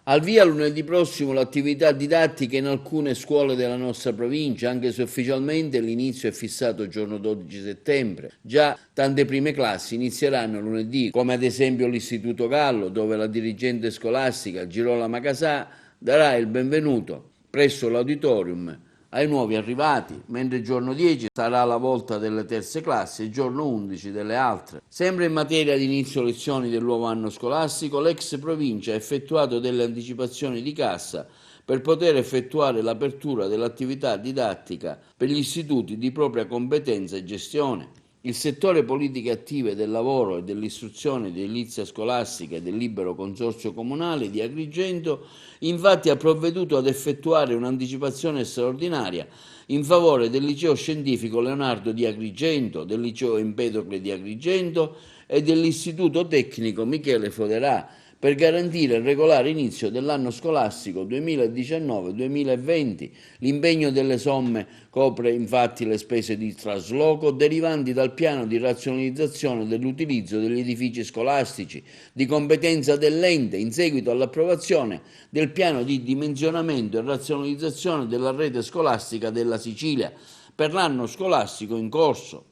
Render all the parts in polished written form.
Al via lunedì prossimo l'attività didattica in alcune scuole della nostra provincia, anche se ufficialmente l'inizio è fissato il giorno 12 settembre. Già tante prime classi inizieranno lunedì, come ad esempio l'Istituto Gallo, dove la dirigente scolastica Girolama Casà darà il benvenuto presso l'auditorium ai nuovi arrivati, mentre il giorno 10 sarà la volta delle terze classi e il giorno 11 delle altre. Sempre in materia di inizio lezioni del nuovo anno scolastico, l'ex provincia ha effettuato delle anticipazioni di cassa per poter effettuare l'apertura dell'attività didattica per gli istituti di propria competenza e gestione. Il settore politiche attive del lavoro e dell'istruzione di edilizia scolastica e del libero consorzio comunale di Agrigento infatti ha provveduto ad effettuare un'anticipazione straordinaria in favore del liceo scientifico Leonardo di Agrigento, del liceo Empedocle di Agrigento e dell'istituto tecnico Michele Foderà, per garantire il regolare inizio dell'anno scolastico 2019-2020. L'impegno delle somme copre infatti le spese di trasloco derivanti dal piano di razionalizzazione dell'utilizzo degli edifici scolastici di competenza dell'ente in seguito all'approvazione del piano di dimensionamento e razionalizzazione della rete scolastica della Sicilia per l'anno scolastico in corso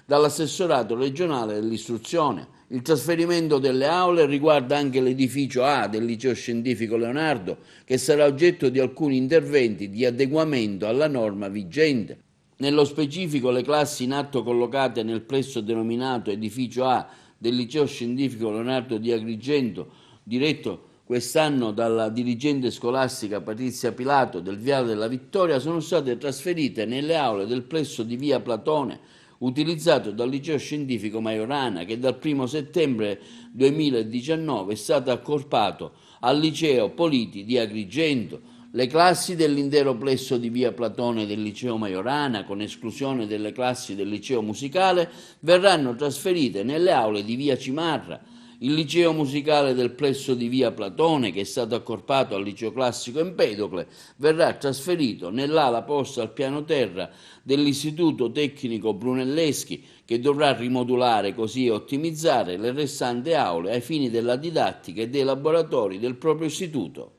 dall'assessorato regionale dell'istruzione. Il trasferimento delle aule riguarda anche l'edificio A del liceo scientifico Leonardo, che sarà oggetto di alcuni interventi di adeguamento alla norma vigente. Nello specifico, le classi in atto collocate nel plesso denominato edificio A del liceo scientifico Leonardo di Agrigento, diretto quest'anno dalla dirigente scolastica Patrizia Pilato del Viale della Vittoria, sono state trasferite nelle aule del plesso di via Platone, utilizzato dal liceo scientifico Majorana, che dal 1 settembre 2019 è stato accorpato al liceo Politi di Agrigento. Le classi dell'intero plesso di via Platone del liceo Majorana, con esclusione delle classi del liceo musicale, verranno trasferite nelle aule di via Cimarra. Il liceo musicale del plesso di via Platone, che è stato accorpato al liceo classico Empedocle, verrà trasferito nell'ala posta al piano terra dell'istituto tecnico Brunelleschi, che dovrà rimodulare così e ottimizzare le restanti aule ai fini della didattica e dei laboratori del proprio istituto.